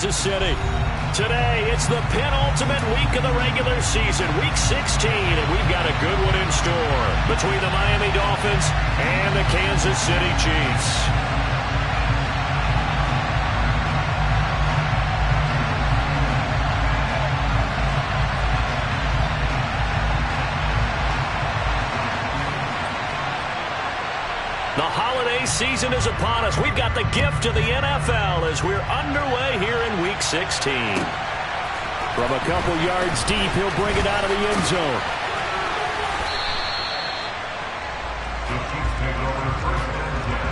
Kansas City. Today, it's the penultimate week of the regular season, week 16, and we've got a good one in store between the Miami Dolphins and the Kansas City Chiefs. The holiday season is upon us. We've got the gift of the NFL as we're underway here in Week 16. From a couple yards deep, he'll bring it out of the end zone. The Chiefs take over first and 10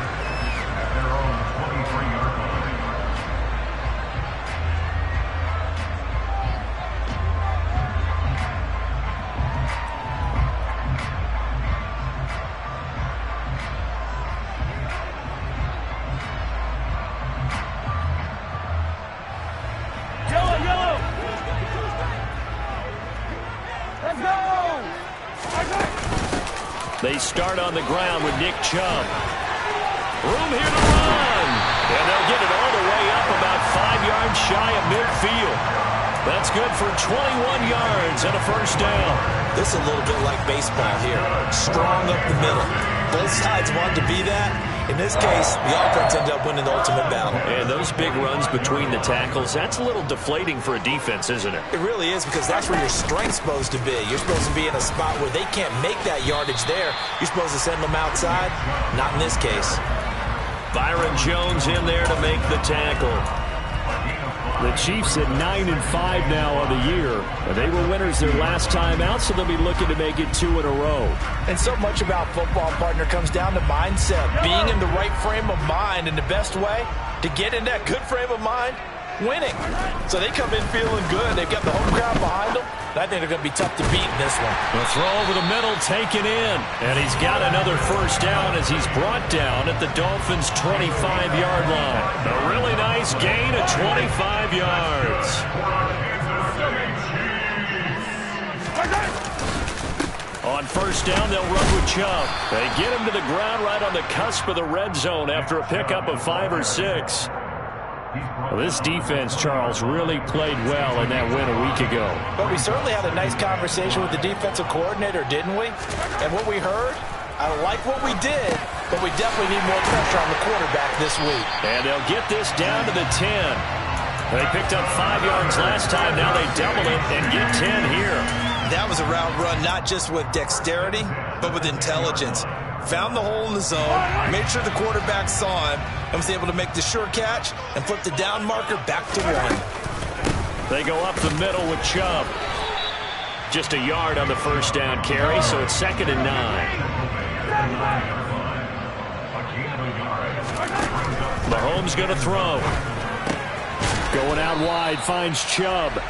at their own 23-yard line. They start on the ground with Nick Chubb. Room here to run. And they'll get it all the way up about 5 yards shy of midfield. That's good for 21 yards and a first down. This is a little bit like baseball here. Strong up the middle. Both sides want to be that. In this case, the offense ended up winning the ultimate battle. And those big runs between the tackles, that's a little deflating for a defense, isn't it? It really is, because that's where your strength's supposed to be. You're supposed to be in a spot where they can't make that yardage there. You're supposed to send them outside. Not in this case. Byron Jones in there to make the tackle. The Chiefs at 9-5 now on the year. They were winners their last time out, so they'll be looking to make it 2 in a row. And so much about football, partner, comes down to mindset. Being in the right frame of mind, and the best way to get in that good frame of mind, winning. So they come in feeling good. They've got the home crowd behind them. I think they're going to be tough to beat in this one. The throw over the middle taken in. And he's got another first down as he's brought down at the Dolphins' 25-yard line. A really nice gain of 25 yards. On first down, they'll run with Chubb. They get him to the ground right on the cusp of the red zone after a pickup of 5 or 6. Well, this defense, Charles, really played well in that win a week ago. But we certainly had a nice conversation with the defensive coordinator, didn't we? And what we heard, I like what we did, but we definitely need more pressure on the quarterback this week. And they'll get this down to the 10. They picked up 5 yards last time. Now they double it and get 10 here. That was a route run, not just with dexterity, but with intelligence. Found the hole in the zone, made sure the quarterback saw him, and was able to make the sure catch and flip the down marker back to 1. They go up the middle with Chubb. Just a yard on the first down carry, so it's 2nd and 9. Mahomes going to throw. Going out wide, finds Chubb.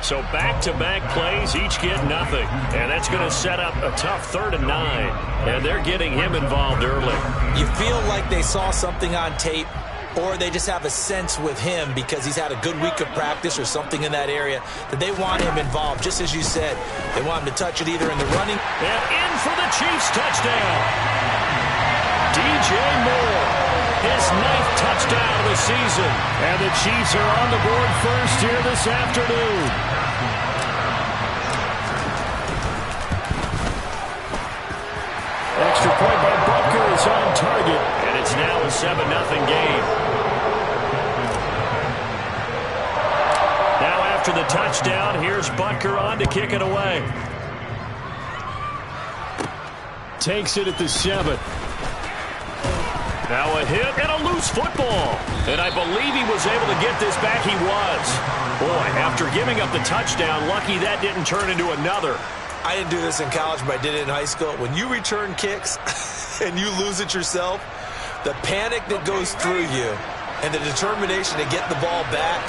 So back-to-back plays, each get nothing. And that's going to set up a tough 3rd and 9. And they're getting him involved early. You feel like they saw something on tape, or they just have a sense with him because he's had a good week of practice or something in that area that they want him involved. Just as you said, they want him to touch it either in the running. And in for the Chiefs touchdown. DJ Moore, his 9th touchdown of the season. And the Chiefs are on the board first here this afternoon. Extra point by Butker is on target. And it's now a 7-0 game. Now after the touchdown, here's Butker on to kick it away. Takes it at the 7. Now a hit and a loose football. And I believe he was able to get this back. He was. Boy, after giving up the touchdown, lucky that didn't turn into another. I didn't do this in college, but I did it in high school. When you return kicks and you lose it yourself, the panic that goes through you and the determination to get the ball back,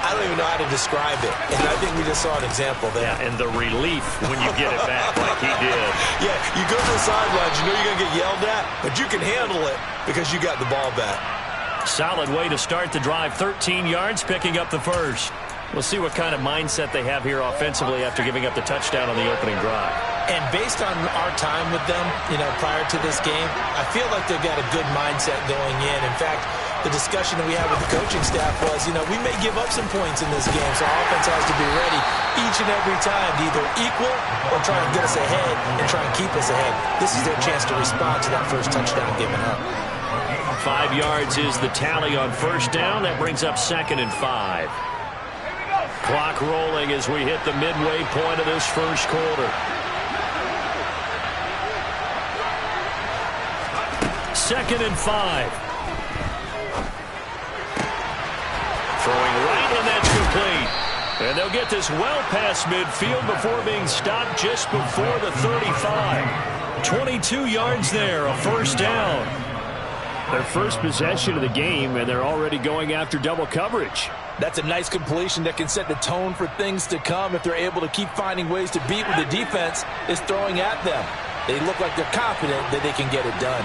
I don't even know how to describe it. And I think we just saw an example there. Yeah, and the relief when you get it back like he did. Yeah, you go to the sidelines, you know you're going to get yelled at, but you can handle it because you got the ball back. Solid way to start the drive. 13 yards, picking up the first. We'll see what kind of mindset they have here offensively after giving up the touchdown on the opening drive. And based on our time with them, prior to this game, I feel like they've got a good mindset going in. In fact, the discussion that we had with the coaching staff was, we may give up some points in this game, so our offense has to be ready each and every time to either equal or try and get us ahead and try and keep us ahead. This is their chance to respond to that first touchdown given up. 5 yards is the tally on first down. That brings up 2nd and 5. Clock rolling as we hit the midway point of this first quarter. 2nd and 5. Throwing right, and that's complete. And they'll get this well past midfield before being stopped just before the 35. 22 yards there, a first down. Their first possession of the game, and they're already going after double coverage. That's a nice completion that can set the tone for things to come if they're able to keep finding ways to beat what the defense is throwing at them. They look like they're confident that they can get it done.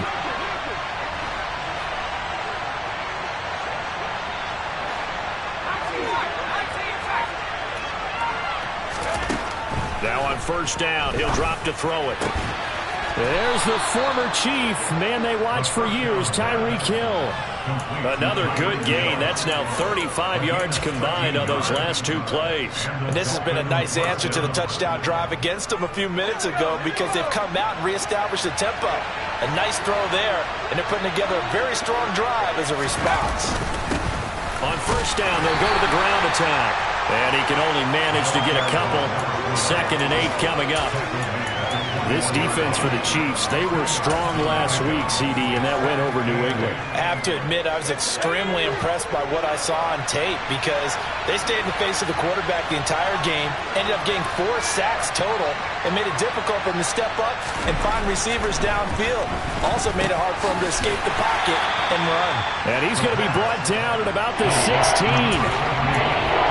Now on first down, he'll drop to throw it. There's the former Chief, man they watched for years, Tyreek Hill. Another good gain. That's now 35 yards combined on those last 2 plays. And this has been a nice answer to the touchdown drive against them a few minutes ago because they've come out and reestablished the tempo. A nice throw there, and they're putting together a very strong drive as a response. On first down, they'll go to the ground attack. And he can only manage to get a couple. 2nd and 8 coming up. This defense for the Chiefs, they were strong last week, CD, and that went over New England. I have to admit, I was extremely impressed by what I saw on tape because they stayed in the face of the quarterback the entire game, ended up getting 4 sacks total, and made it difficult for them to step up and find receivers downfield. Also made it hard for them to escape the pocket and run. And he's going to be brought down at about the 16.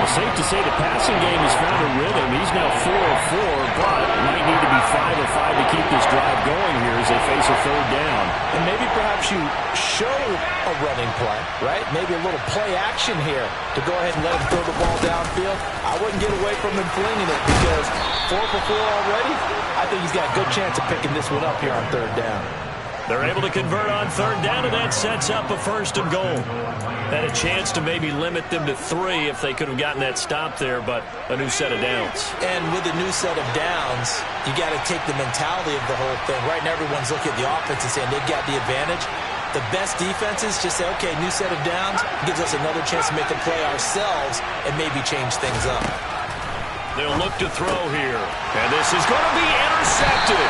Well, safe to say the passing game has found a rhythm. He's now 4 of 4, but might need to be 5 of 5 to keep this drive going here as they face a 3rd down. And maybe perhaps you show a running play, right? Maybe a little play action here to go ahead and let him throw the ball downfield. I wouldn't get away from him flinging it because 4 for 4 already, I think he's got a good chance of picking this one up here on 3rd down. They're able to convert on 3rd down, and that sets up a 1st and goal. Had a chance to maybe limit them to 3 if they could have gotten that stop there, but a new set of downs. And with a new set of downs, you got to take the mentality of the whole thing. Right now, everyone's looking at the offense and saying they've got the advantage. The best defenses just say, okay, new set of downs gives us another chance to make a play ourselves and maybe change things up. They'll look to throw here, and this is going to be intercepted.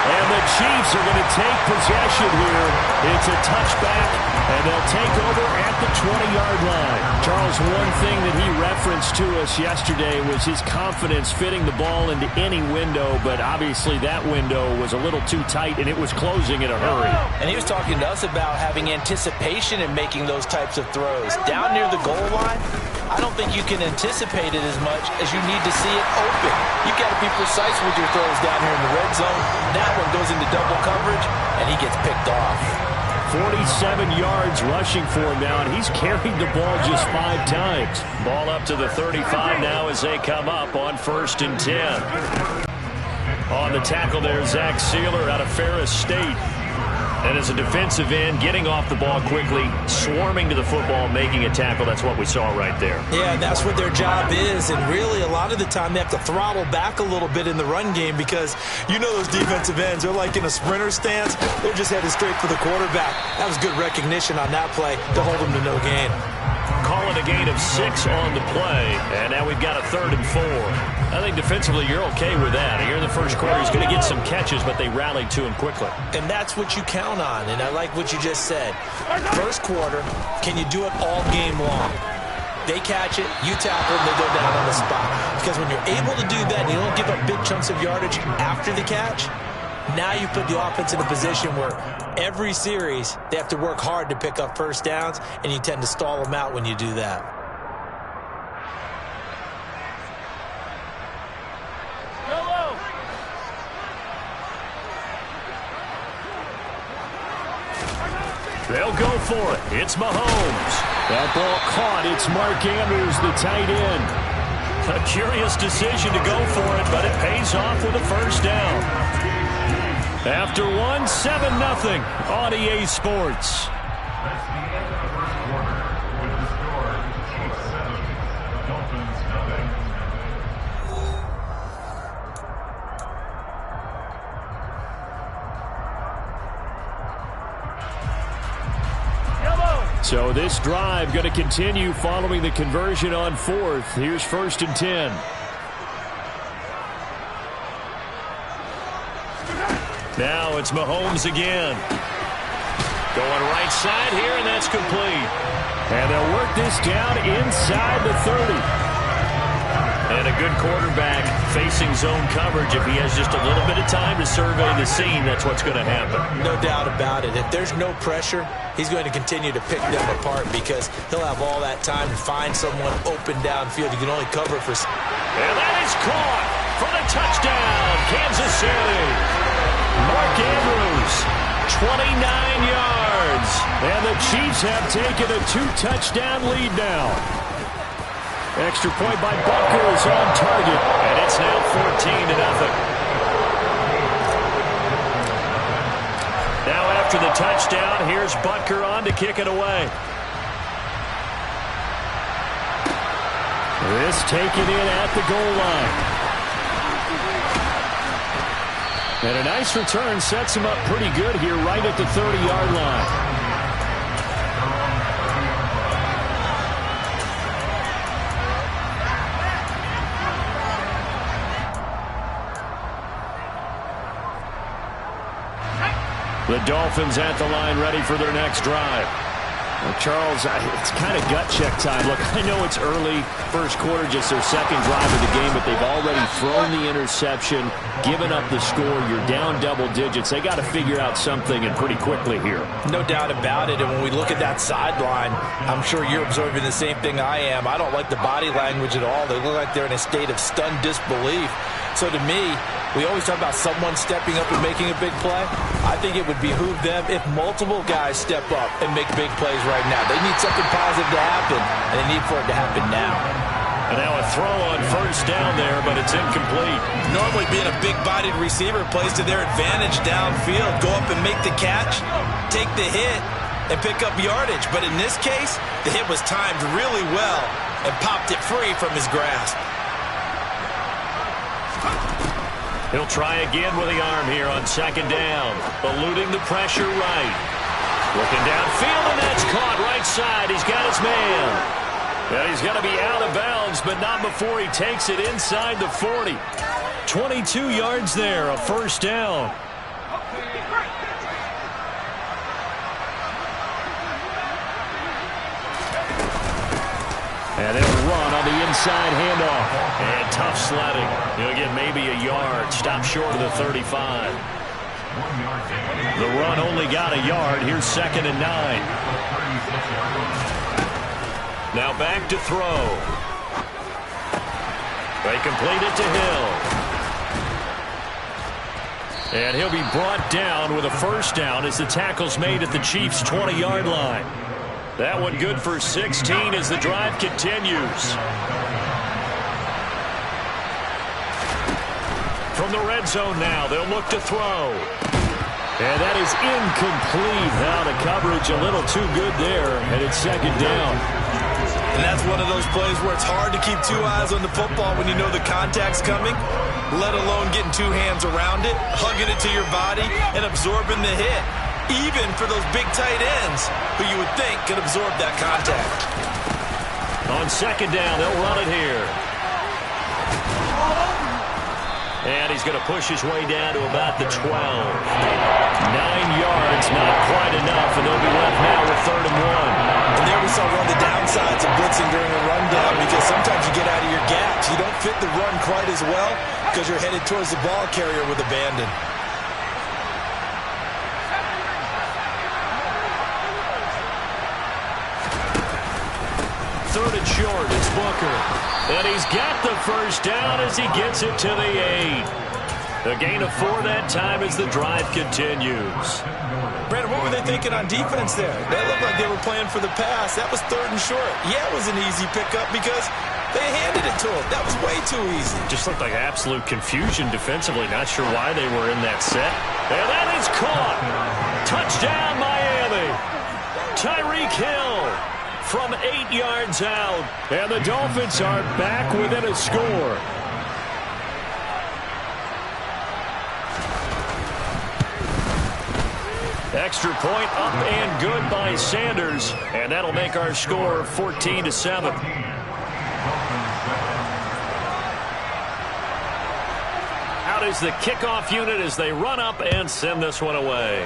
And the Chiefs are going to take possession here. It's a touchback, and they'll take over at the 20-yard line. Charles, one thing that he referenced to us yesterday was his confidence fitting the ball into any window, but obviously that window was a little too tight, and it was closing in a hurry. And he was talking to us about having anticipation in making those types of throws. Down near the goal line, I don't think you can anticipate it as much as you need to see it open. You've got to be precise with your throws down here in the red zone. That one goes into double coverage, and he gets picked off. 47 yards rushing for him now, and he's carried the ball just 5 times. Ball up to the 35 now as they come up on 1st and 10. On the tackle there, Zach Sealer out of Ferris State. And as a defensive end, getting off the ball quickly, swarming to the football, making a tackle. That's what we saw right there. Yeah, and that's what their job is. And really, a lot of the time, they have to throttle back a little bit in the run game because you know those defensive ends, they're like in a sprinter stance. They're just headed straight for the quarterback. That was good recognition on that play to hold them to no gain. Call it a gain of 6 on the play. And now we've got a 3rd and 4. I think defensively you're okay with that. Here in the first quarter, he's going to get some catches, but they rallied to him quickly. And that's what you count on, and I like what you just said. First quarter, can you do it all game long? They catch it, you tackle, and they go down on the spot. Because when you're able to do that and you don't give up big chunks of yardage after the catch, now you put the offense in a position where every series they have to work hard to pick up first downs, and you tend to stall them out when you do that. They'll go for it. It's Mahomes. That ball caught. It's Mark Andrews, the tight end. A curious decision to go for it, but it pays off with a first down. After one, 7-0 on EA Sports. That's the end of the first quarter with the score Chiefs 7, Dolphins 0. So this drive going to continue following the conversion on fourth. Here's 1st and 10. Now it's Mahomes again. Going right side here, and that's complete. And they'll work this down inside the 30. And a good quarterback facing zone coverage. If he has just a little bit of time to survey the scene, that's what's going to happen. No doubt about it. If there's no pressure, he's going to continue to pick them apart because he'll have all that time to find someone open downfield. He can only cover for... And that is caught for the touchdown, Kansas City. Mark Andrews, 29 yards. And the Chiefs have taken a 2-touchdown lead now. Extra point by Butker is on target. And it's now 14-0. Now after the touchdown, here's Butker on to kick it away. This taken in at the goal line. And a nice return sets him up pretty good here right at the 30-yard line. The Dolphins at the line ready for their next drive. Well, Charles, it's kind of gut check time. Look, I know it's early, first quarter, just their second drive of the game, but they've already thrown the interception, given up the score. You're down double digits. They got to figure out something, and pretty quickly here. No doubt about it. And when we look at that sideline, I'm sure you're observing the same thing I am. I don't like the body language at all. They look like they're in a state of stunned disbelief. So to me, we always talk about someone stepping up and making a big play. I think it would behoove them if multiple guys step up and make big plays right now. They need something positive to happen, and they need for it to happen now. And now a throw on first down there, but it's incomplete. Normally being a big-bodied receiver plays to their advantage downfield. Go up and make the catch, take the hit, and pick up yardage. But in this case, the hit was timed really well and popped it free from his grasp. He'll try again with the arm here on second down. Eluding the pressure right. Looking downfield, and that's caught right side. He's got his man. Well, he's going to be out of bounds, but not before he takes it inside the 40. 22 yards there, a first down. And they'll run on the inside handoff. And tough sledding. He'll get maybe a yard. Stop short of the 35. The run only got a yard. Here's 2nd and 9. Now back to throw. They complete it to Hill. And he'll be brought down with a first down as the tackle's made at the Chiefs' 20-yard line. That one good for 16 as the drive continues. From the red zone now, they'll look to throw. And that is incomplete. Now the coverage a little too good there, and it's second down. And that's one of those plays where it's hard to keep two eyes on the football when you know the contact's coming, let alone getting two hands around it, hugging it to your body, and absorbing the hit. Even for those big tight ends who you would think could absorb that contact. On second down, they'll run it here. And he's going to push his way down to about the 12. 9 yards, not quite enough, and they'll be left now with 3rd and 1. And there we saw one of the downsides of blitzing during a rundown, because sometimes you get out of your gaps. You don't fit the run quite as well because you're headed towards the ball carrier with abandon. Third and short, it's Booker. And he's got the first down as he gets it to the 8. A gain of 4 that time as the drive continues. Brandon, what were they thinking on defense there? They looked like they were playing for the pass. That was 3rd and short. Yeah, it was an easy pickup because they handed it to him. That was way too easy. Just looked like absolute confusion defensively. Not sure why they were in that set. And that is caught. Touchdown, Miami. Tyreek Hill from 8 yards out. And the Dolphins are back within a score. Extra point up and good by Sanders. And that'll make our score 14-7. Out is the kickoff unit as they run up and send this one away.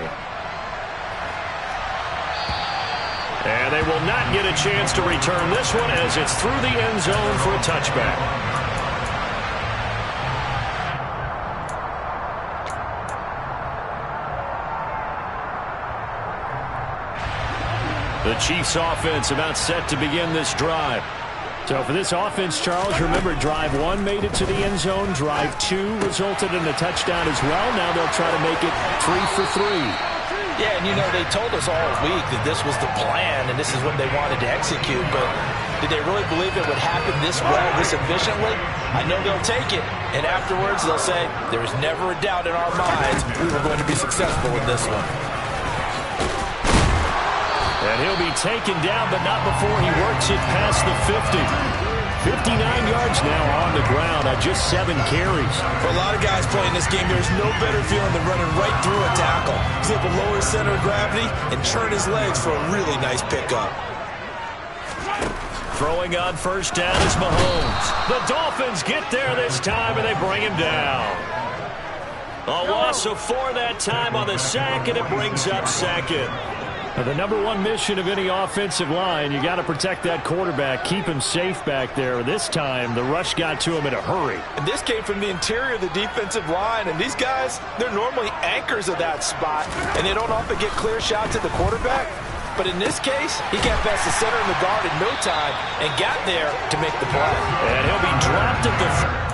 And they will not get a chance to return this one as it's through the end zone for a touchback. The Chiefs offense about set to begin this drive. So for this offense, Charles, remember drive 1 made it to the end zone. Drive 2 resulted in a touchdown as well. Now they'll try to make it 3 for 3. Yeah, and you know, they told us all week that this was the plan and this is what they wanted to execute. But did they really believe it would happen this well, this efficiently? I know they'll take it. And afterwards they'll say, there was never a doubt in our minds we were going to be successful with this one. And he'll be taken down, but not before he works it past the 50. 59 yards now on the ground on just 7 carries. For a lot of guys playing this game, there's no better feeling than running right through a tackle. He's able to lower his center of gravity and turn his legs for a really nice pickup. Throwing on first down is Mahomes. The Dolphins get there this time, and they bring him down. A loss of 4 that time on the sack, and it brings up 2nd. The number 1 mission of any offensive line, you got to protect that quarterback, keep him safe back there. This time, the rush got to him in a hurry. And this came from the interior of the defensive line, and these guys, they're normally anchors of that spot, and they don't often get clear shots at the quarterback. But in this case, he got past the center of the guard in no time and got there to make the play. And he'll be dropped at the...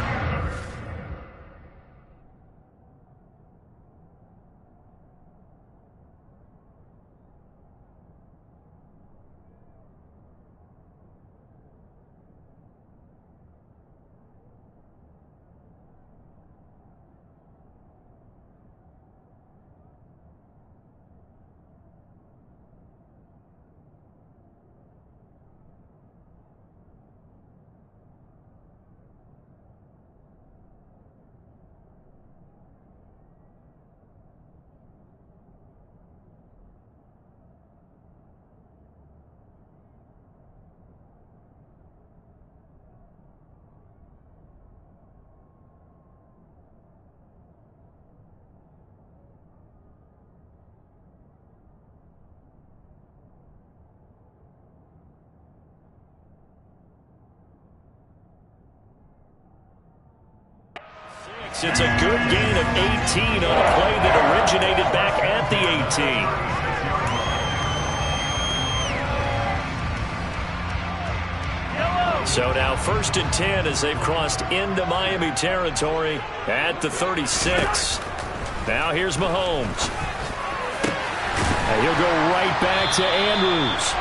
It's a good gain of 18 on a play that originated back at the 18. So now 1st and 10 as they've crossed into Miami territory at the 36. Now here's Mahomes. And he'll go right back to Andrews.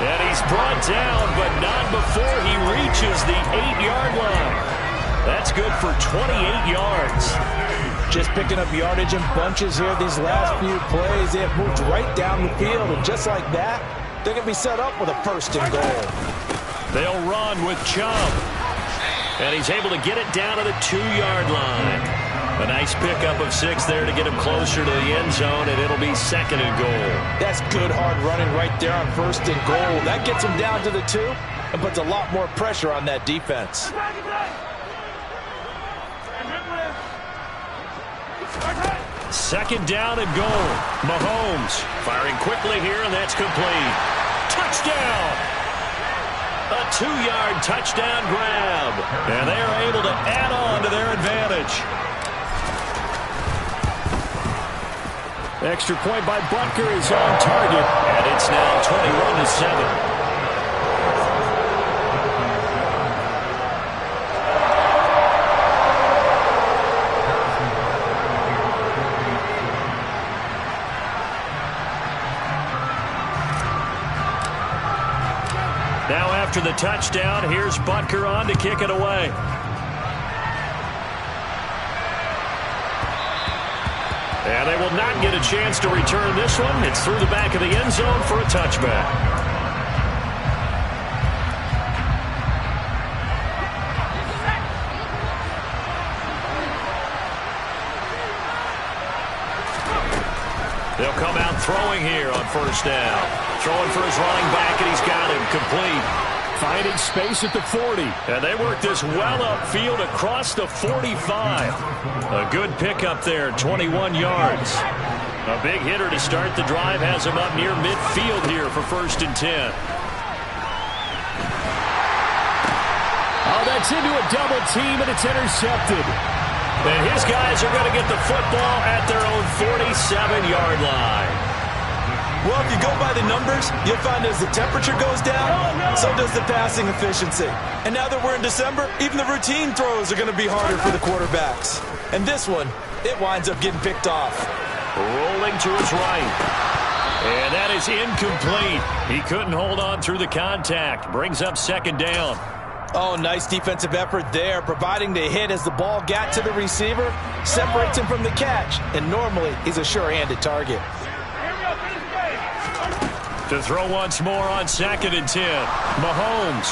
And he's brought down, but not before he reaches the 8-yard line. That's good for 28 yards. Just picking up yardage in bunches here these last few plays. They have moved right down the field, and just like that, they're going to be set up with a 1st and goal. They'll run with Chubb. And he's able to get it down to the 2-yard line. A nice pickup of 6 there to get him closer to the end zone, and it'll be 2nd and goal. That's good hard running right there on 1st and goal. That gets him down to the 2 and puts a lot more pressure on that defense. 2nd down and goal. Mahomes firing quickly here, and that's complete. Touchdown! A 2-yard touchdown grab. And they are able to add on to their advantage. Extra point by Butker is on target. And it's now 21-7. touchdown. Here's Butker on to kick it away. And they will not get a chance to return this one. It's through the back of the end zone for a touchback. They'll come out throwing here on first down. Throwing for his running back, and he's got him complete. Finding space at the 40. And they work this well upfield across the 45. A good pickup there, 21 yards. A big hitter to start the drive has him up near midfield here for 1st and 10. Oh, that's into a double team, and it's intercepted. And his guys are going to get the football at their own 47-yard line. Well, if you go by the numbers, you'll find as the temperature goes down, so does the passing efficiency. And now that we're in December, even the routine throws are going to be harder for the quarterbacks. And this one, it winds up getting picked off. Rolling to his right. And that is incomplete. He couldn't hold on through the contact. Brings up 2nd down. Oh, nice defensive effort there, providing the hit as the ball got to the receiver, separates him from the catch, and normally he's a sure-handed target. To throw once more on 2nd and 10. Mahomes.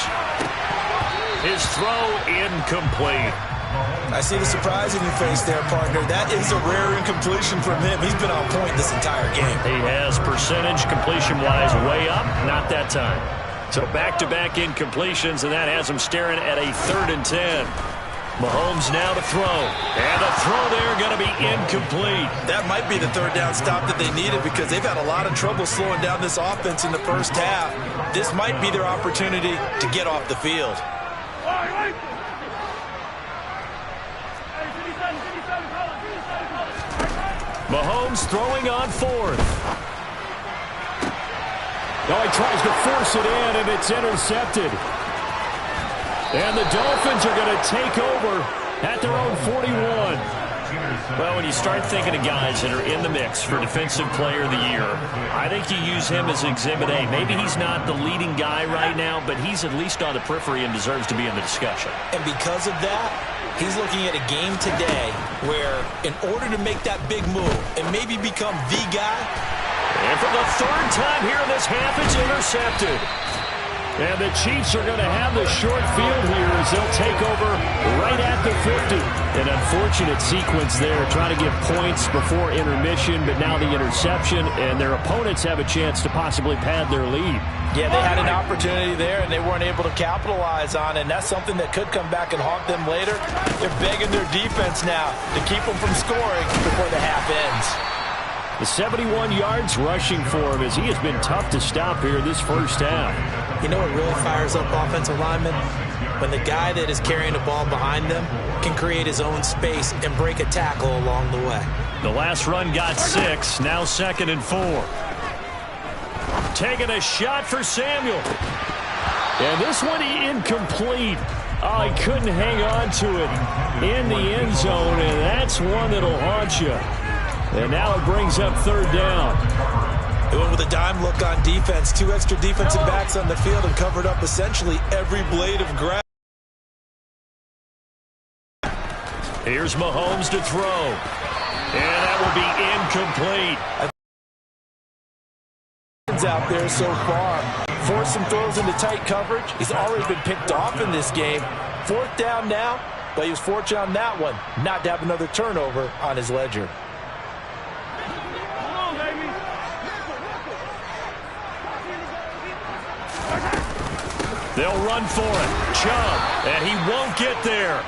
His throw incomplete. I see the surprise in your face there, partner. That is a rare incompletion from him. He's been on point this entire game. He has percentage completion-wise way up, not that time. So back-to-back incompletions, and that has him staring at a 3rd and 10. Mahomes now to throw. And the throw there going to be incomplete. That might be the 3rd down stop that they needed because they've had a lot of trouble slowing down this offense in the first half. This might be their opportunity to get off the field. Mahomes throwing on 4th. Now he tries to force it in, and it's intercepted. And the Dolphins are going to take over at their own 41. Well, when you start thinking of guys that are in the mix for Defensive Player of the Year, I think you use him as Exhibit A. Maybe he's not the leading guy right now, but he's at least on the periphery and deserves to be in the discussion. And because of that, he's looking at a game today where in order to make that big move and maybe become the guy. And for the 3rd time here in this half, it's intercepted. And the Chiefs are going to have the short field here as they'll take over right at the 50. An unfortunate sequence there, trying to get points before intermission, but now the interception, and their opponents have a chance to possibly pad their lead. Yeah, they had an opportunity there, and they weren't able to capitalize on it, and that's something that could come back and haunt them later. They're begging their defense now to keep them from scoring before the half ends. The 71 yards rushing for him as he has been tough to stop here this first half. You know what really fires up offensive linemen? When the guy that is carrying the ball behind them can create his own space and break a tackle along the way. The last run got 6, now 2nd and 4. Taking a shot for Samuel. And this one incomplete. Oh, he couldn't hang on to it in the end zone, and that's one that'll haunt you. And now it brings up 3rd down. They went with a dime look on defense. 2 extra defensive backs on the field and covered up essentially every blade of grass. Here's Mahomes to throw. And that will be incomplete. Out there so far. Forced some throws into tight coverage. He's already been picked off in this game. 4th down now, but he was fortunate on that one not to have another turnover on his ledger. They'll run for it. Chubb, and he won't get there.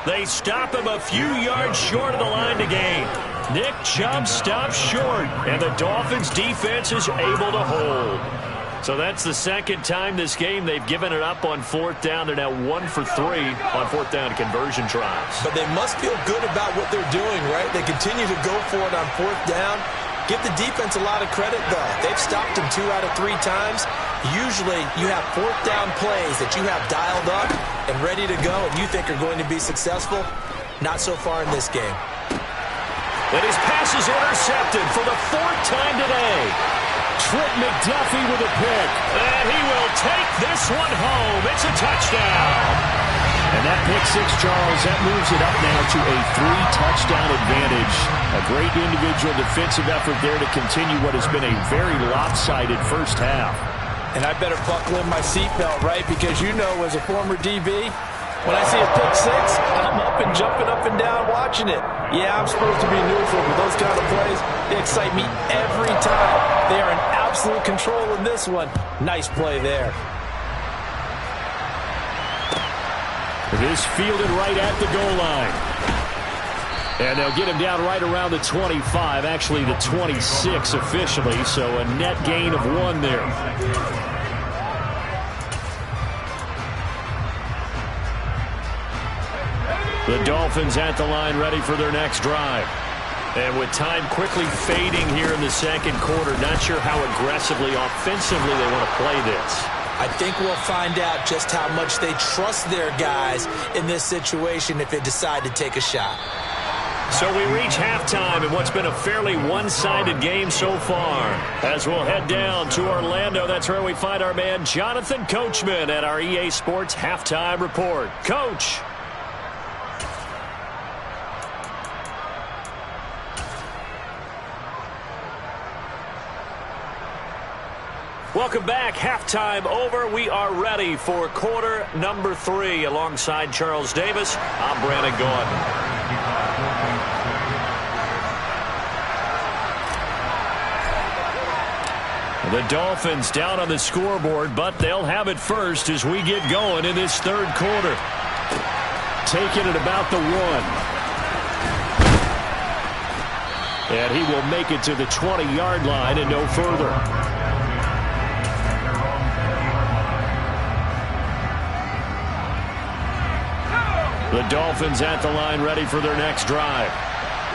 They stop him a few yards short of the line to gain. Nick Chubb stops short, and the Dolphins' defense is able to hold. So that's the 2nd time this game they've given it up on 4th down. They're now 1 for 3 on 4th down conversion tries. But they must feel good about what they're doing, right? They continue to go for it on 4th down. Give the defense a lot of credit, though. They've stopped him 2 out of 3 times. Usually, you have 4th down plays that you have dialed up and ready to go and you think are going to be successful. Not so far in this game. And his pass is intercepted for the 4th time today. Trent McDuffie with a pick. And he will take this one home. It's a touchdown. And that pick six, Charles, that moves it up now to a 3-touchdown advantage. A great individual defensive effort there to continue what has been a very lopsided first half. And I better buckle in my seatbelt, right? Because you know, as a former DB, when I see a pick six, I'm up and jumping up and down watching it. Yeah, I'm supposed to be neutral, but those kind of plays, they excite me every time. They are in absolute control in this one. Nice play there. It is fielded right at the goal line. And they'll get him down right around the 25, actually the 26 officially, so a net gain of 1 there. The Dolphins at the line ready for their next drive. And with time quickly fading here in the second quarter, not sure how aggressively, offensively they want to play this. I think we'll find out just how much they trust their guys in this situation if they decide to take a shot. So we reach halftime in what's been a fairly one-sided game so far. As we'll head down to Orlando, that's where we find our man Jonathan Coachman at our EA Sports Halftime Report. Coach. Welcome back. Halftime over. We are ready for quarter number 3. Alongside Charles Davis, I'm Brandon Gaudin. The Dolphins down on the scoreboard, but they'll have it first as we get going in this third quarter. Taking it about the 1. And he will make it to the 20-yard line and no further. The Dolphins at the line ready for their next drive.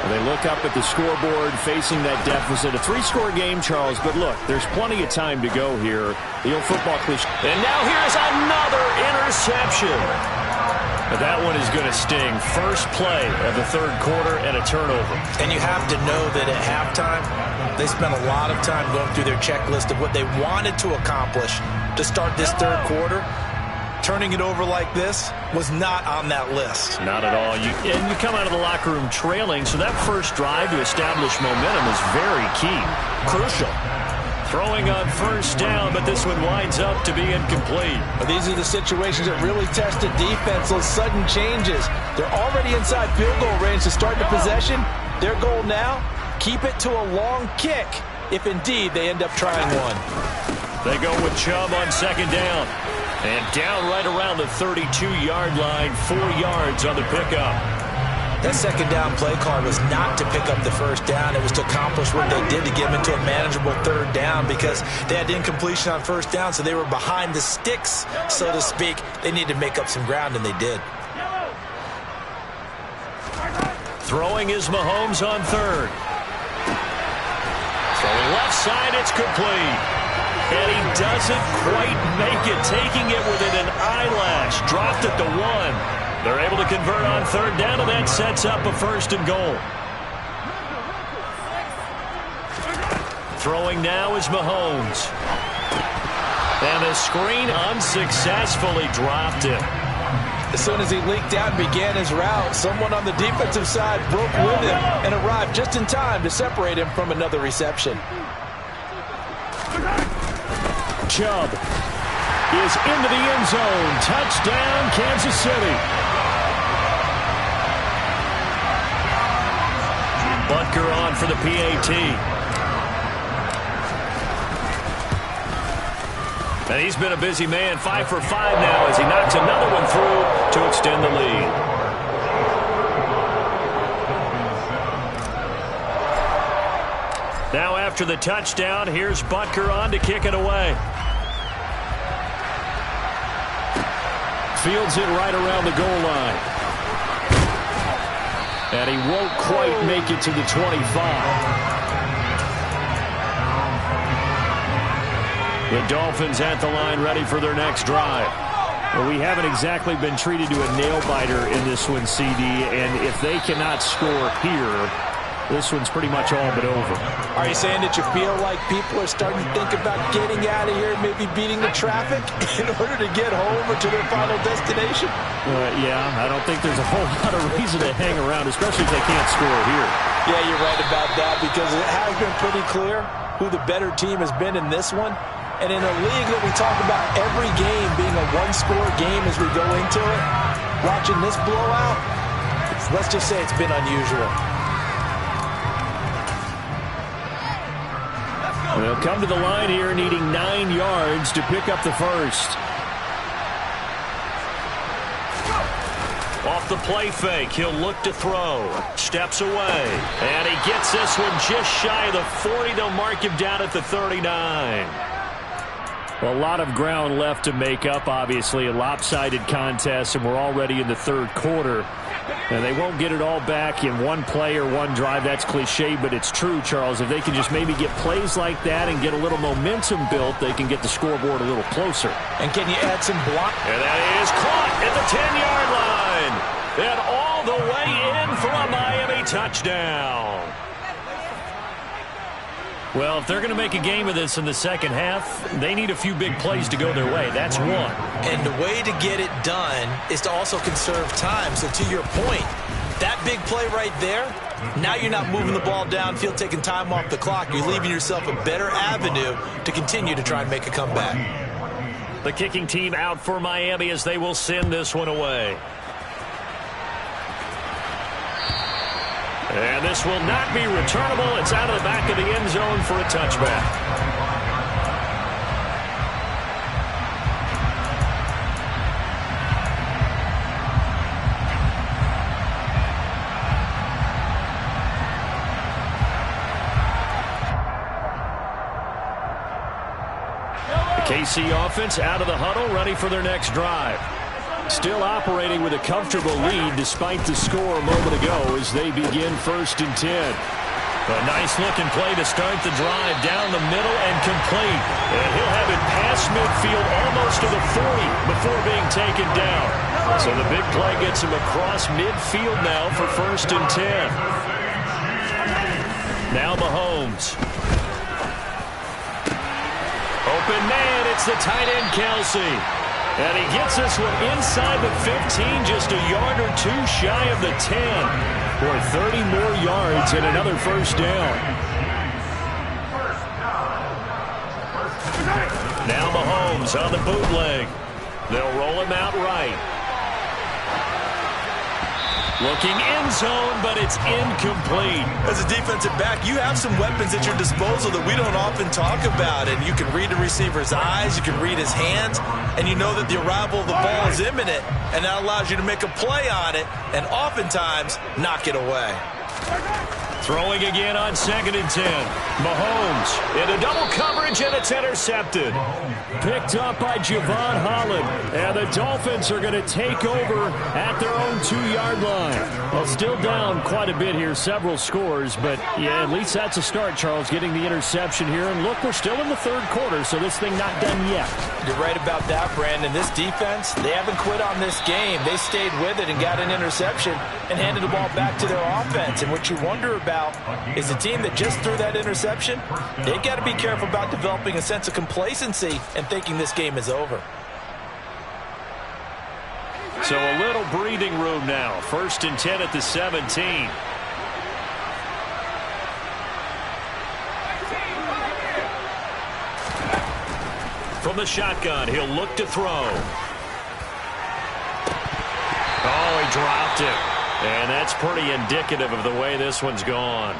They look up at the scoreboard facing that deficit. A 3-score game, Charles, but look, there's plenty of time to go here. The old football cliche. And now here's another interception. But that one is going to sting. First play of the third quarter and a turnover. And you have to know that at halftime, they spent a lot of time going through their checklist of what they wanted to accomplish to start this third quarter. Turning it over like this was not on that list. Not at all. And you come out of the locker room trailing, so that first drive to establish momentum is very key. Crucial. Throwing on first down, but this one winds up to be incomplete. Well, these are the situations that really test a defense, those sudden changes. They're already inside field goal range to start the possession. Their goal now, keep it to a long kick, if indeed they end up trying one. They go with Chubb on second down. And down right around the 32-yard line, 4 yards on the pickup. That second down play call was not to pick up the first down. It was to accomplish what they did to get them into a manageable third down because they had incompletion on first down, so they were behind the sticks, so to speak. They needed to make up some ground, and they did. Throwing is Mahomes on third. Throwing left side, it's complete. And he doesn't quite make it, taking it within an eyelash. Dropped at the 1. They're able to convert on third down, and that sets up a first and goal. Throwing now is Mahomes. And the screen unsuccessfully dropped it. As soon as he leaked out and began his route, someone on the defensive side broke with him and arrived just in time to separate him from another reception. Chubb is into the end zone. Touchdown, Kansas City. Butker on for the PAT. And he's been a busy man. 5 for 5 now as he knocks another one through to extend the lead. Now after the touchdown, here's Butker on to kick it away. Fields it right around the goal line. And he won't quite make it to the 25. The Dolphins at the line ready for their next drive. Well, we haven't exactly been treated to a nail-biter in this one, CD, and if they cannot score here, this one's pretty much all but over. Are you saying that you feel like people are starting to think about getting out of here, maybe beating the traffic in order to get home or to their final destination? Yeah, I don't think there's a whole lot of reason to hang around, especially if they can't score here. Yeah, you're right about that, because it has been pretty clear who the better team has been in this one. And in a league that we talk about every game being a one-score game as we go into it, watching this blowout, let's just say it's been unusual. They'll come to the line here needing 9 yards to pick up the first. Off the play fake, he'll look to throw. Steps away. And he gets this one just shy of the 40. They'll mark him down at the 39. A lot of ground left to make up, obviously. A lopsided contest, and we're already in the third quarter. And they won't get it all back in one play or one drive. That's cliche, but it's true, Charles. If they can just maybe get plays like that and get a little momentum built, they can get the scoreboard a little closer. And can you add some block? And that is caught at the 10-yard line. And all the way in for a Miami touchdown. Well, if they're going to make a game of this in the second half, they need a few big plays to go their way. That's one. And the way to get it done is to also conserve time. So to your point, that big play right there, now you're not moving the ball downfield, taking time off the clock. You're leaving yourself a better avenue to continue to try and make a comeback. The kicking team out for Miami as they will send this one away. And this will not be returnable. It's out of the back of the end zone for a touchback. The KC offense out of the huddle, ready for their next drive. Still operating with a comfortable lead despite the score a moment ago as they begin 1st and 10. A nice-looking play to start the drive down the middle and complete. And he'll have it past midfield almost to the 40 before being taken down. So the big play gets him across midfield now for 1st and 10. Now Mahomes. Open man, it's the tight end Kelsey. And he gets this one inside the 15, just a yard or two shy of the 10. For 30 more yards and another first down. Now Mahomes on the bootleg. They'll roll him out right. Looking end zone, but it's incomplete. As a defensive back, you have some weapons at your disposal that we don't often talk about. And you can read the receiver's eyes, you can read his hands, and you know that the arrival of the ball is imminent. And that allows you to make a play on it and oftentimes knock it away. Throwing again on 2nd and 10. Mahomes into double coverage, and it's intercepted. Picked up by Javon Holland. And the Dolphins are going to take over at their own 2-yard line. Well, still down quite a bit here, several scores. But, yeah, at least that's a start, Charles, getting the interception here. And, look, we're still in the third quarter, so this thing not done yet. You're right about that, Brandon. This defense, they haven't quit on this game. They stayed with it and got an interception and handed the ball back to their offense. And what you wonder about is a team that just threw that interception, they've got to be careful about developing a sense of complacency and thinking this game is over. So a little breathing room now. 1st and 10 at the 17. From the shotgun, he'll look to throw. Oh, he dropped it. And that's pretty indicative of the way this one's gone.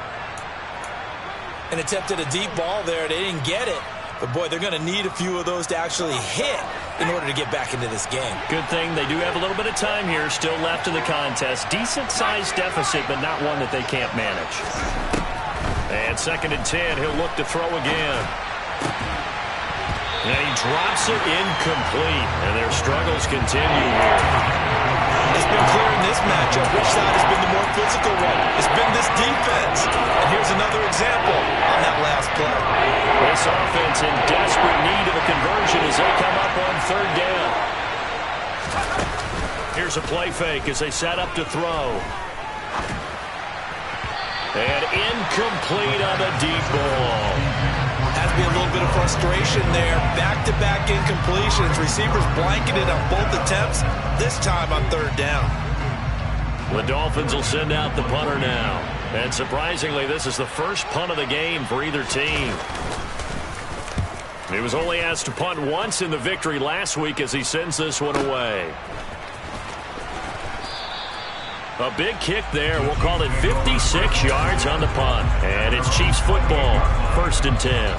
And attempted a deep ball there. They didn't get it. But, boy, they're going to need a few of those to actually hit in order to get back into this game. Good thing they do have a little bit of time here still left in the contest. Decent-sized deficit, but not one that they can't manage. And 2nd and 10, he'll look to throw again. And he drops it incomplete. And their struggles continue here. It's been clear in this matchup which side has been the more physical one. It's been this defense. And here's another example on that last play. This offense in desperate need of a conversion as they come up on 3rd down. Here's a play fake as they set up to throw. And incomplete on the deep ball. Has to be a little bit of frustration there. Back-to-back incompletions. Receivers blanketed on both attempts, this time on third down. The Dolphins will send out the punter now. And surprisingly, this is the first punt of the game for either team. He was only asked to punt once in the victory last week as he sends this one away. A big kick there. We'll call it 56 yards on the punt. And it's Chiefs football, 1st and 10.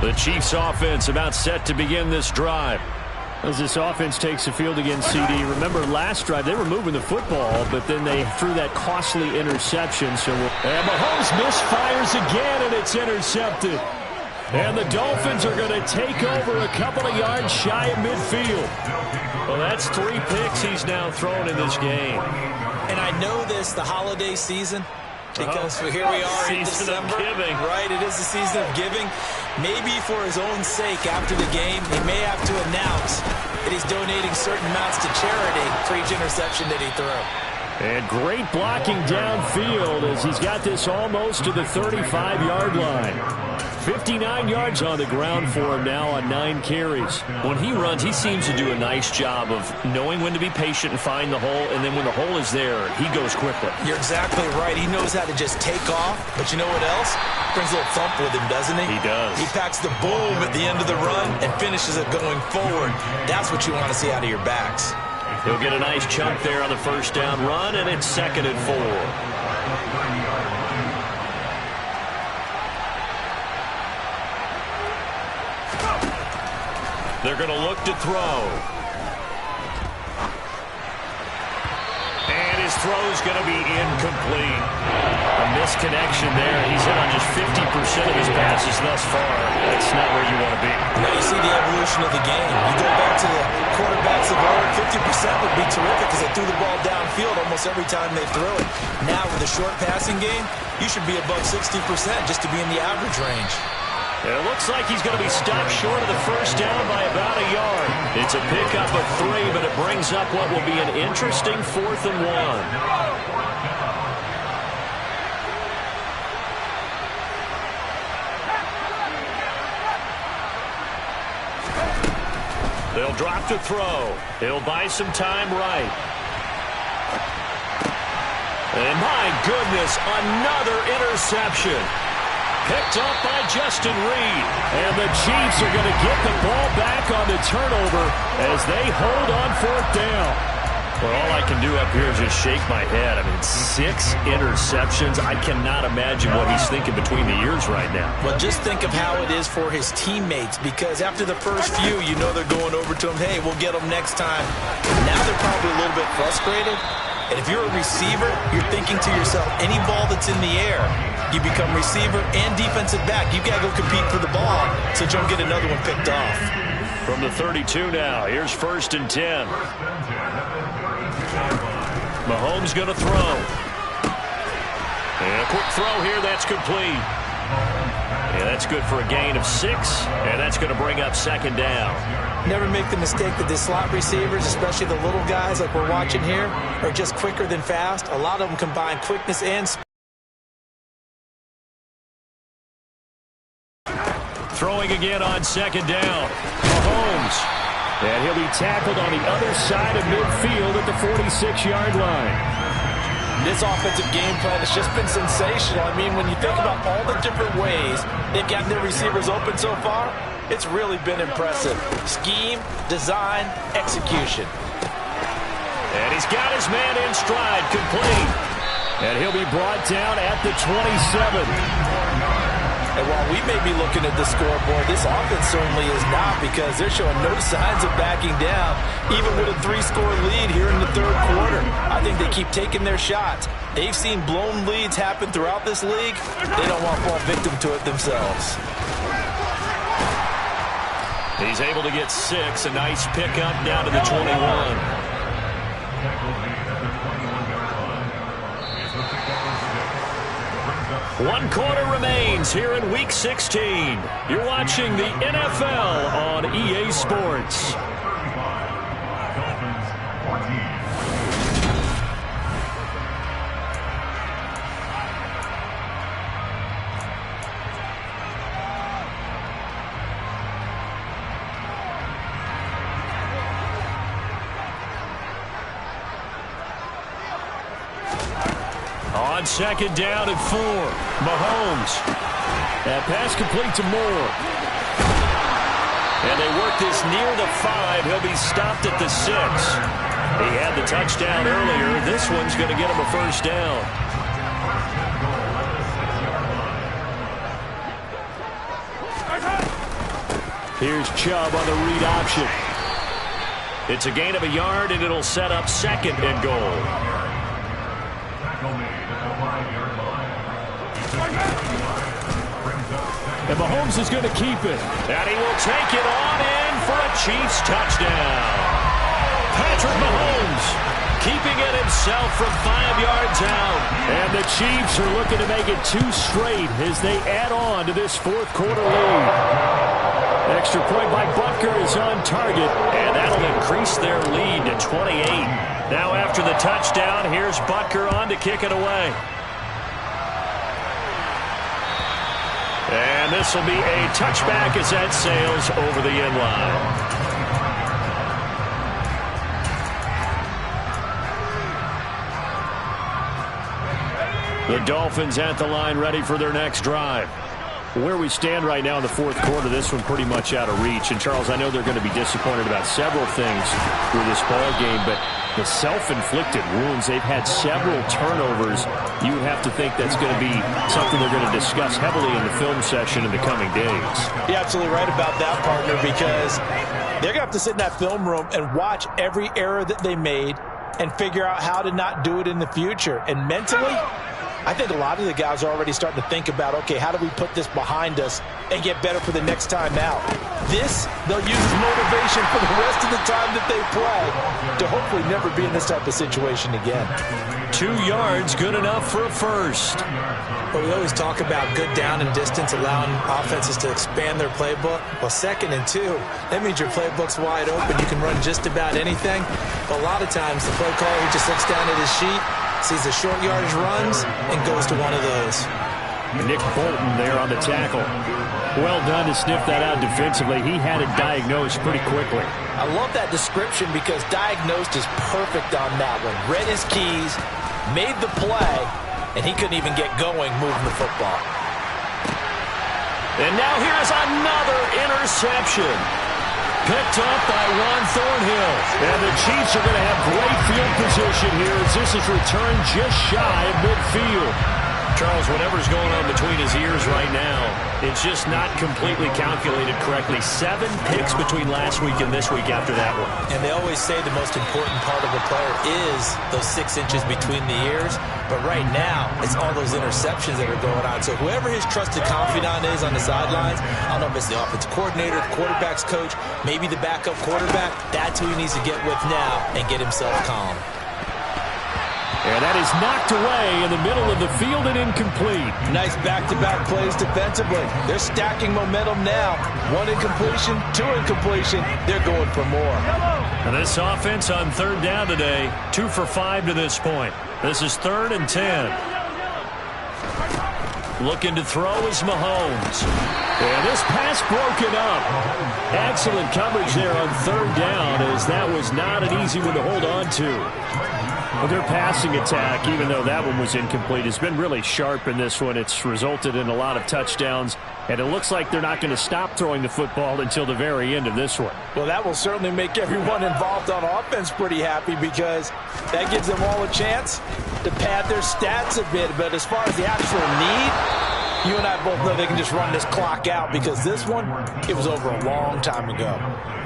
The Chiefs offense about set to begin this drive. As this offense takes the field against CD, remember last drive they were moving the football, but then they threw that costly interception. And Mahomes misfires again, and it's intercepted. And the Dolphins are going to take over a couple of yards shy of midfield. Well, that's 3 picks he's now thrown in this game. And I know this, the holiday season, because here we are in December. Right, it is the season of giving. Maybe for his own sake after the game, he may have to announce that he's donating certain amounts to charity for each interception that he threw. And great blocking downfield as he's got this almost to the 35-yard line. 59 yards on the ground for him now on 9 carries. When he runs, he seems to do a nice job of knowing when to be patient and find the hole, and then when the hole is there, he goes quickly. You're exactly right. He knows how to just take off, but you know what else? Brings a little thump with him, doesn't he? He does. He packs the boom at the end of the run and finishes it going forward. That's what you want to see out of your backs. He'll get a nice chunk there on the 1st down run, and it's 2nd and 4. They're going to look to throw. And his throw's going to be incomplete. A misconnection there. He's hit on just 50% of his passes thus far. That's not where you want to be. Now you see the evolution of the game. You go back to the quarterbacks of old, 50% would be terrific because they threw the ball downfield almost every time they threw it. Now with the short passing game, you should be above 60% just to be in the average range. And it looks like he's going to be stopped short of the 1st down by about a yard. It's a pickup of 3, but it brings up what will be an interesting 4th and 1. They'll drop to throw. He'll buy some time right. And my goodness, another interception. Picked up by Justin Reed. And the Chiefs are going to get the ball back on the turnover as they hold on 4th down. Well, all I can do up here is just shake my head. I mean, 6 interceptions. I cannot imagine what he's thinking between the ears right now. Well, just think of how it is for his teammates, because after the first few, you know they're going over to him, hey, we'll get them next time. Now they're probably a little bit frustrated. And if you're a receiver, you're thinking to yourself, any ball that's in the air, you become receiver and defensive back. You've got to go compete for the ball so you don't get another one picked off. From the 32 now, here's 1st and 10. Mahomes going to throw. And a quick throw here, that's complete. Yeah, that's good for a gain of 6, and that's going to bring up 2nd down. Never make the mistake that the slot receivers, especially the little guys like we're watching here, are just quicker than fast. A lot of them combine quickness and speed. Throwing again on 2nd down. Mahomes. And he'll be tackled on the other side of midfield at the 46-yard line. This offensive game plan has just been sensational. I mean, when you think about all the different ways they've gotten their receivers open so far, it's really been impressive. Scheme, design, execution. And he's got his man in stride, complete. And he'll be brought down at the 27. And while we may be looking at the scoreboard, this offense certainly is not, because they're showing no signs of backing down, even with a 3-score lead here in the 3rd quarter. I think they keep taking their shots. They've seen blown leads happen throughout this league. They don't want to fall victim to it themselves. He's able to get 6, a nice pickup down to the 21. 1 quarter remains here in Week 16. You're watching the NFL on EA Sports. On second down and 4, Mahomes. That pass complete to Moore. And they work this near the 5. He'll be stopped at the 6. He had the touchdown earlier. This one's going to get him a first down. Here's Chubb on the read option. It's a gain of a yard, and it'll set up second and goal. And Mahomes is going to keep it. And he will take it on in for a Chiefs touchdown. Patrick Mahomes keeping it himself from 5 yards out. And the Chiefs are looking to make it 2 straight as they add on to this fourth quarter lead. Extra point by Butker is on target. And that'll increase their lead to 28. Now after the touchdown, here's Butker on to kick it away. And this will be a touchback as that sails over the end line. The Dolphins at the line ready for their next drive. Where we stand right now in the fourth quarter, this one pretty much out of reach. And, Charles, I know they're going to be disappointed about several things through this ball game, but the self-inflicted wounds, they've had several turnovers. You would have to think that's going to be something they're going to discuss heavily in the film session in the coming days. You're absolutely right about that, partner, because they're going to have to sit in that film room and watch every error that they made and figure out how to not do it in the future. And mentally, I think a lot of the guys are already starting to think about, okay, how do we put this behind us and get better for the next time out? This, they'll use as motivation for the rest of the time that they play to hopefully never be in this type of situation again. 2 yards, good enough for a first. But we always talk about good down and distance, allowing offenses to expand their playbook. Well, 2nd and 2, that means your playbook's wide open. You can run just about anything. But a lot of times, the play caller, he just looks down at his sheet, sees the short yardage runs, and goes to one of those. Nick Bolton there on the tackle. Well done to sniff that out defensively. He had it diagnosed pretty quickly. I love that description because diagnosed is perfect on that one. Read his keys, made the play, and he couldn't even get going moving the football. And now here's another interception. Picked up by Juan Thornhill. And the Chiefs are going to have great field position here as this is returned just shy of midfield. Charles, whatever's going on between his ears right now, it's just not completely calculated correctly. 7 picks between last week and this week after that one. And they always say the most important part of a player is those 6 inches between the ears. But right now, it's all those interceptions that are going on. So whoever his trusted confidant is on the sidelines, I don't know if it's the offensive coordinator, the quarterback's coach, maybe the backup quarterback, that's who he needs to get with now and get himself calm. And that is knocked away in the middle of the field and incomplete. Nice back-to-back plays defensively. They're stacking momentum now. 1 incompletion, 2 incompletion. They're going for more. And this offense on 3rd down today, 2 for 5 to this point. This is 3rd and 10. Looking to throw is Mahomes. And this pass broken up. Excellent coverage there on 3rd down as that was not an easy one to hold on to. Well, their passing attack, even though that one was incomplete, has been really sharp in this one. It's resulted in a lot of touchdowns, and it looks like they're not going to stop throwing the football until the very end of this one. Well, that will certainly make everyone involved on offense pretty happy because that gives them all a chance to pad their stats a bit. But as far as the actual need, you and I both know they can just run this clock out because this one, it was over a long time ago.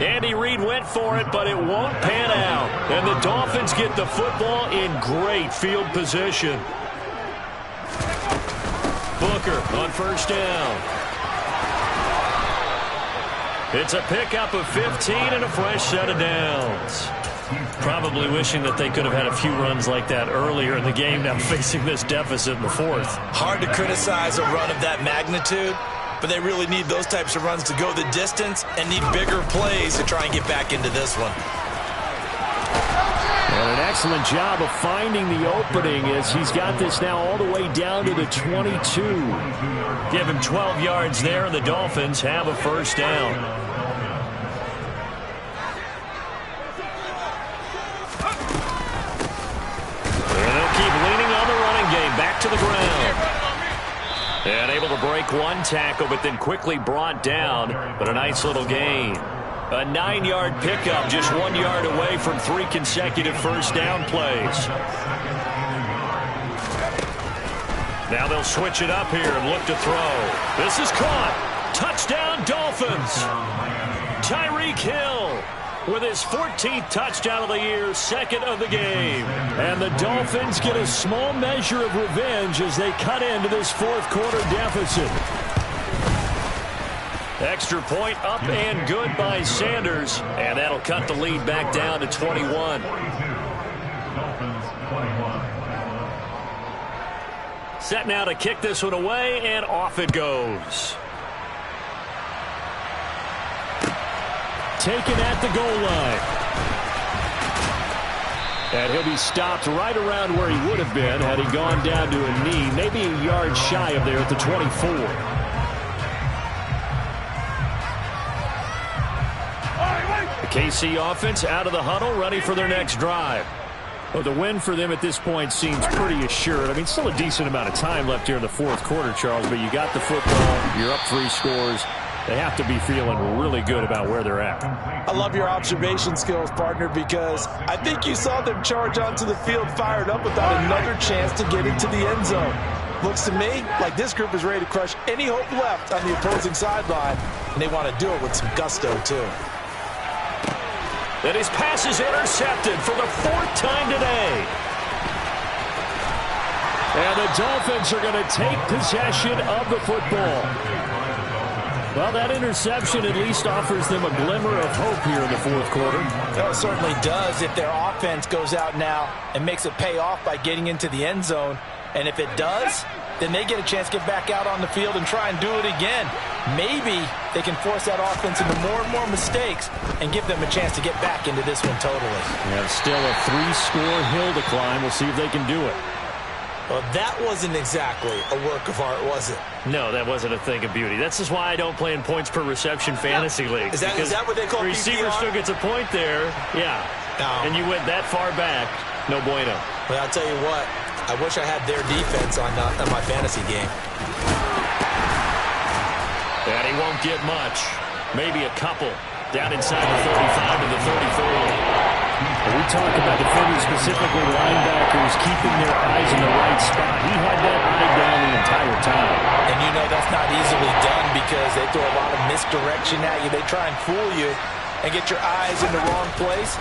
Andy Reid went for it, but it won't pan out. And the Dolphins get the football in great field position. Booker on 1st down. It's a pickup of 15 and a fresh set of downs. Probably wishing that they could have had a few runs like that earlier in the game, now facing this deficit in the 4th. Hard to criticize a run of that magnitude, but they really need those types of runs to go the distance and need bigger plays to try and get back into this one. And an excellent job of finding the opening as he's got this now all the way down to the 22. Give him 12 yards there, and the Dolphins have a first down. And able to break one tackle, but then quickly brought down. But a nice little gain. A 9-yard pickup, just 1 yard away from 3 consecutive first down plays. Now they'll switch it up here and look to throw. This is caught. Touchdown, Dolphins. Tyreek Hill with his 14th touchdown of the year, 2nd of the game. And the Dolphins get a small measure of revenge as they cut into this 4th quarter deficit. Extra point up and good by Sanders. And that'll cut the lead back down to 21. Set now to kick this one away, and off it goes. Taken at the goal line. And he'll be stopped right around where he would have been had he gone down to a knee, maybe a yard shy of there at the 24. The KC offense out of the huddle, ready for their next drive. Well, the win for them at this point seems pretty assured. I mean, still a decent amount of time left here in the 4th quarter, Charles, but you got the football, you're up 3 scores. They have to be feeling really good about where they're at. I love your observation skills, partner, because I think you saw them charge onto the field fired up without another chance to get into the end zone. Looks to me like this group is ready to crush any hope left on the opposing sideline, and they want to do it with some gusto, too. And his pass is intercepted for the 4th time today. And the Dolphins are going to take possession of the football. Well, that interception at least offers them a glimmer of hope here in the 4th quarter. Well, it certainly does if their offense goes out now and makes it pay off by getting into the end zone. And if it does, then they get a chance to get back out on the field and try and do it again. Maybe they can force that offense into more and more mistakes and give them a chance to get back into this one totally. Yeah, still a 3-score hill to climb. We'll see if they can do it. Well, that wasn't exactly a work of art, was it? No, that wasn't a thing of beauty. That's just why I don't play in points per reception fantasy leagues. Is that what they call receiver PPR? still gets a point there. Yeah. No. And you went that far back. No bueno. But I'll tell you what, I wish I had their defense on my fantasy game. And he won't get much. Maybe a couple. Down inside the 35 to the 34. We talk about defenders, specifically linebackers, keeping their eyes in the right spot. He had that eye down the entire time. And you know that's not easily done because they throw a lot of misdirection at you. They try and fool you and get your eyes in the wrong place.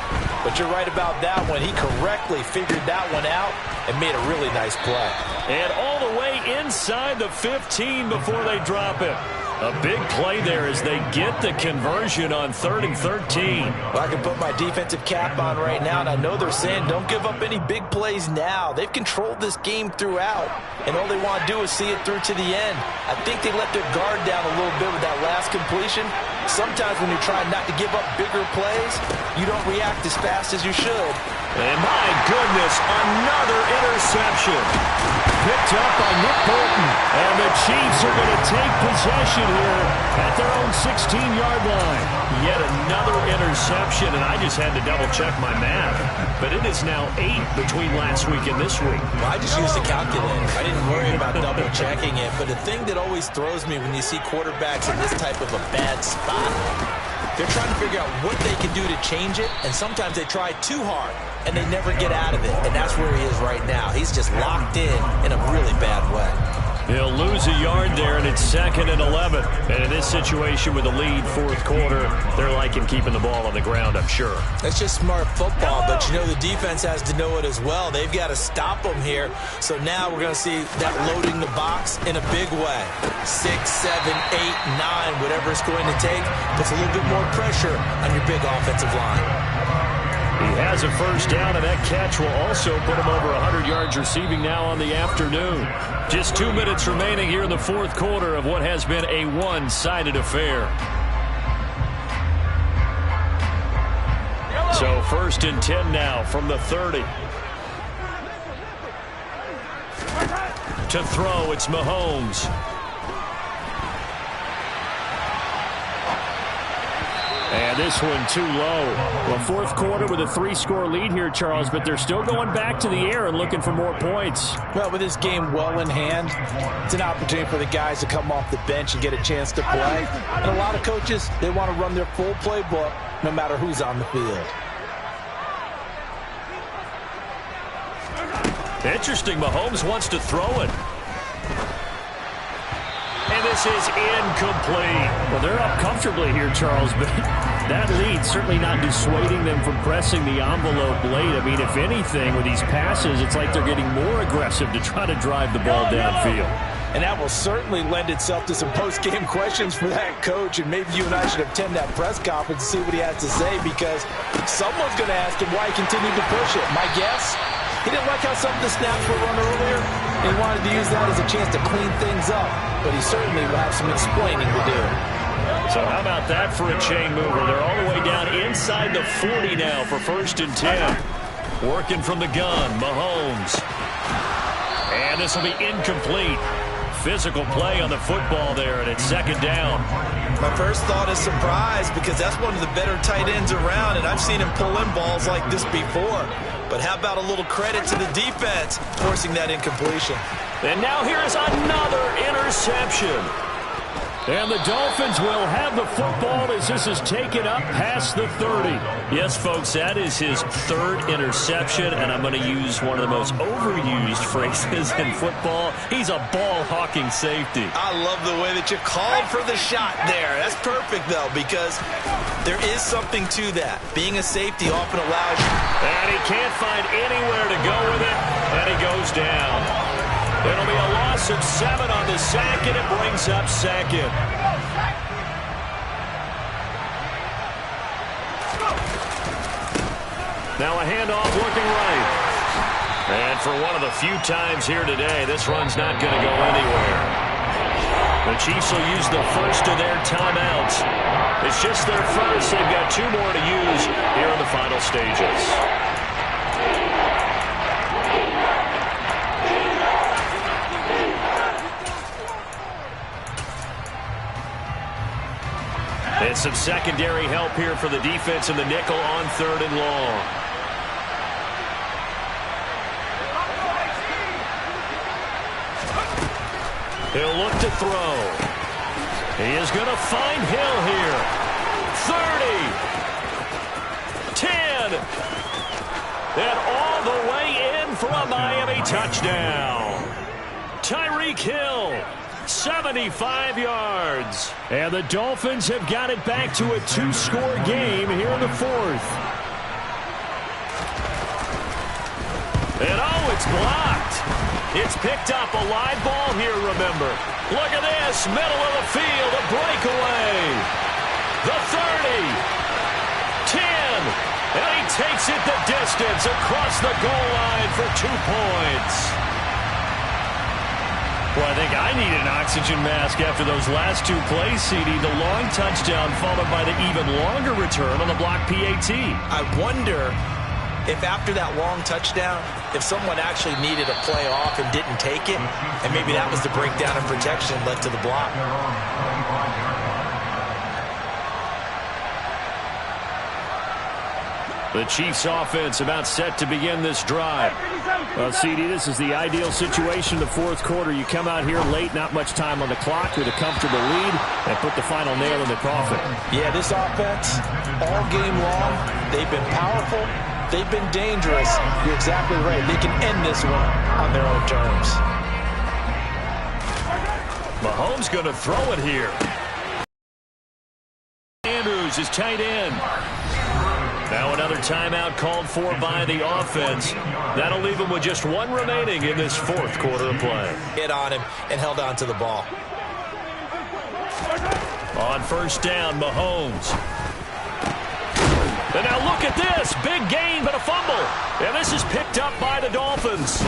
But you're right about that one. He correctly figured that one out and made a really nice play. And all the way inside the 15 before they drop it. A big play there as they get the conversion on 3rd and 13. Well, I can put my defensive cap on right now, and I know they're saying don't give up any big plays now. They've controlled this game throughout, and all they want to do is see it through to the end. I think they let their guard down a little bit with that last completion. Sometimes when you're trying not to give up bigger plays, you don't react as fast as you should. And my goodness, another interception. Picked up by Nick Bolton. And the Chiefs are going to take possession here at their own 16-yard line. Yet another interception, and I just had to double-check my math. But it is now 8 between last week and this week. Well, I just used a calculator. I didn't worry about double-checking it. But the thing that always throws me when you see quarterbacks in this type of a bad spot, they're trying to figure out what they can do to change it, and sometimes they try too hard, and they never get out of it, and that's where he is right now. He's just locked in a really bad way. He'll lose a yard there, and it's 2nd and 11. And in this situation with a lead 4th quarter, they're liking keeping the ball on the ground, I'm sure. That's just smart football, but you know the defense has to know it as well. They've got to stop them here. So now we're going to see that loading the box in a big way. 6, 7, 8, 9, whatever it's going to take, puts a little bit more pressure on your big offensive line. He has a first down, and that catch will also put him over 100 yards receiving now on the afternoon. Just 2 minutes remaining here in the 4th quarter of what has been a one-sided affair. So 1st and 10 now from the 30. To throw, it's Mahomes. And this one too low. Well, fourth quarter with a 3-score lead here, Charles, but they're still going back to the air and looking for more points. Well, with this game well in hand, it's an opportunity for the guys to come off the bench and get a chance to play. And a lot of coaches, they want to run their full playbook no matter who's on the field. Interesting, Mahomes wants to throw it. And this is incomplete. Well, they're up comfortably here, Charles, but that lead certainly not dissuading them from pressing the envelope late. I mean, if anything, with these passes, it's like they're getting more aggressive to try to drive the ball downfield. And that will certainly lend itself to some post-game questions for that coach, and maybe you and I should attend that press conference and see what he has to say, because someone's going to ask him why he continued to push it. My guess? He didn't like how some of the snaps were run earlier, and he wanted to use that as a chance to clean things up. But he certainly will have some explaining to do. So how about that for a chain mover? They're all the way down inside the 40 now for 1st and 10. Working from the gun, Mahomes. And this will be incomplete. Physical play on the football there, and it's 2nd down. My first thought is surprise, because that's one of the better tight ends around, and I've seen him pull in balls like this before. But how about a little credit to the defense forcing that incompletion? And now here is another interception. And the Dolphins will have the football as this is taken up past the 30. Yes, folks, that is his 3rd interception, and I'm going to use one of the most overused phrases in football. He's a ball-hawking safety. I love the way that you called for the shot there. That's perfect, though, because there is something to that. Being a safety often allows you. And he can't find anywhere to go with it, and he goes down. It'll be a loss of 7 on the sack, and it brings up 2nd. Now a handoff looking right. And for one of the few times here today, this run's not going to go anywhere. The Chiefs will use the first of their timeouts. It's just their first. They've got 2 more to use here in the final stages. And some secondary help here for the defense in the nickel on 3rd and long. He'll look to throw. He is going to find Hill here. 30. 10. And all the way in for a Miami touchdown. Tyreek Hill. 75 yards. And the Dolphins have got it back to a 2-score game here in the 4th. And oh, it's blocked. It's picked up, a live ball here, remember. Look at this, middle of the field, a breakaway. The 30. 10. And he takes it the distance across the goal line for 2 points. Well, I think I need an oxygen mask after those last 2 plays, CD. The long touchdown followed by the even longer return on the block PAT. I wonder if after that long touchdown, if someone actually needed a play off and didn't take it, and maybe that was the breakdown in protection led to the block. The Chiefs offense about set to begin this drive. Well, CD, this is the ideal situation in the 4th quarter. You come out here late, not much time on the clock with a comfortable lead, and put the final nail in the coffin. Yeah, this offense, all game long, they've been powerful, they've been dangerous. You're exactly right. They can end this one on their own terms. Mahomes going to throw it here. Andrews is tight end. Now another timeout called for by the offense. That'll leave him with just 1 remaining in this 4th quarter of play. Hit on him and held on to the ball. On 1st down, Mahomes. And now look at this. Big gain, but a fumble. And this is picked up by the Dolphins.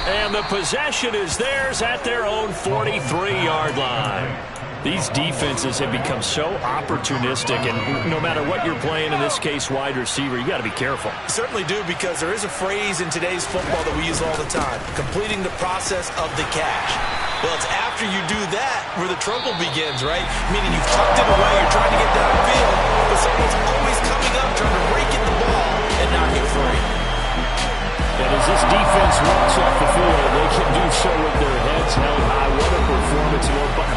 And the possession is theirs at their own 43-yard line. These defenses have become so opportunistic, and no matter what you're playing, in this case wide receiver, you got to be careful. You certainly do, because there is a phrase in today's football that we use all the time: completing the process of the catch. Well, it's after you do that where the trouble begins, right? Meaning you've tucked it away, you're trying to get downfield, but someone's always coming up trying to rake in the ball and knock it free. And as this defense walks off the field, they can do so with their heads held high. What a performance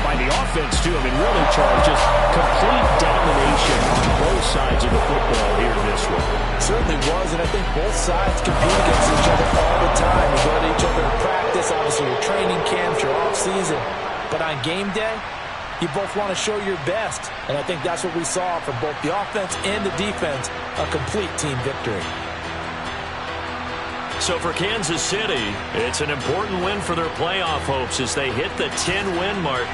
by the offense, too. I mean, really, Charles, just complete domination on both sides of the football here in this one. Certainly was, and I think both sides compete against each other all the time. You go to each other in practice, obviously your training camps, your off-season. But on game day, you both want to show your best. And I think that's what we saw from both the offense and the defense, a complete team victory. So for Kansas City, it's an important win for their playoff hopes as they hit the 10-win mark.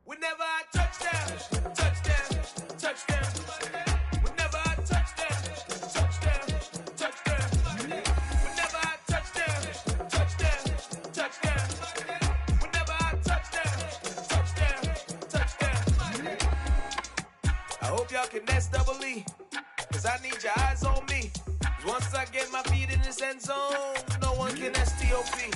Whenever I touchdown, touchdown, touchdown. Whenever I touchdown, touchdown, touchdown. Whenever I touchdown, touchdown, touchdown. Whenever I touchdown, touchdown. I hope y'all can nest double E, cause I need your eyes on me. Cause once I get my feet in this end zone, no one can STOP.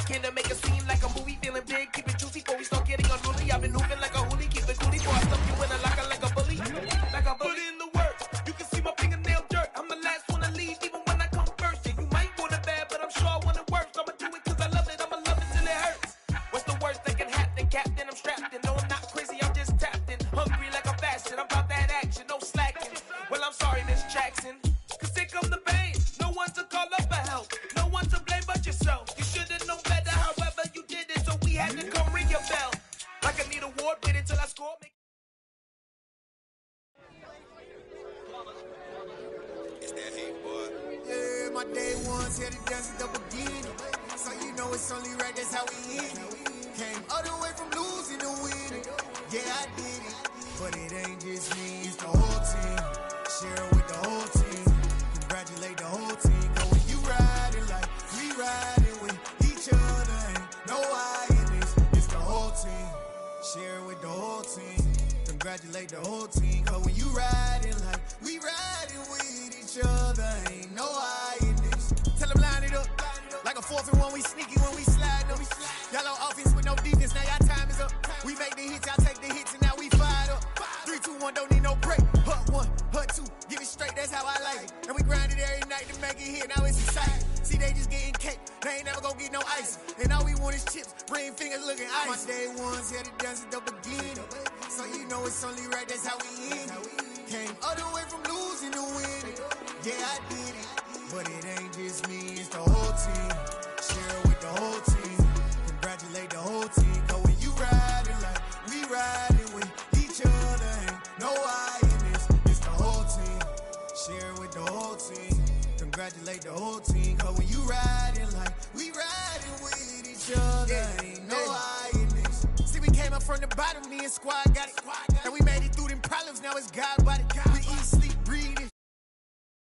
Can I make a scene like a movie, feeling big, keep it juicy before we start getting unruly. I've been hooping like a hoolie, keep it coolie before I stuff you in a locker like a bully. Like a bully. Put in the work, you can see my fingernail dirt. I'm the last one to leave, even when I come first. Yeah, you might want it bad, but I'm sure I want it worse. I'ma do it cause I love it, I'ma love it till it hurts. What's the worst that can happen, Captain? I'm strapped in, no I'm not crazy, I'm just tapped in. Hungry like I'm fasting, I'm about that action, no slacking. Well, I'm sorry, Miss Jackson, cause here come the pain. No one to call up for help, no one to blame but yourself. You should've known better, however you did it, so we had to come ring your bell. Like I need a award, wait until I score. It's that hate, boy. Yeah, my day ones here to dance at the beginning. So you know it's only right, that's how we hit it. Came all the way from losing to winning. Yeah, I did it. But it ain't just me, it's the whole team. Share it with the whole team. Congratulate the whole team. Cause when you riding like we riding with each other, ain't no I in this. It's the whole team. Share it with the whole team. Congratulate the whole team. Cause when you riding like we riding with each other, ain't no I in this. Tell them line it up. Like a 4th and 1, we sneaky when we slide them. Y'all on offense with no defense, now y'all time is up. We make the hits, y'all take the hits, and now we fired up. 3, 2, 1, don't need no break. Hut 1, hut 2, give it straight, that's how I like it. And we grind it every night to make it hit, now it's exciting. See, they just getting cake, they ain't never gonna get no ice. And all we want is chips, ring fingers looking ice. My day ones here to dance at the beginning. So you know it's only right, that's how we end it. Came all the way from losing to winning. Yeah, I did it. But it ain't just me, it's the whole team. Share it with the whole team. Congratulate the whole team. Cause when you riding like we riding with each other, ain't no I in this. It's the whole team. Share it with the whole team. Congratulate the whole team. Cause when you riding like we riding with each other, ain't no I in this. See, we came up from the bottom, me and squad got it. And we made it through them problems, now it's God body. We eat, sleep,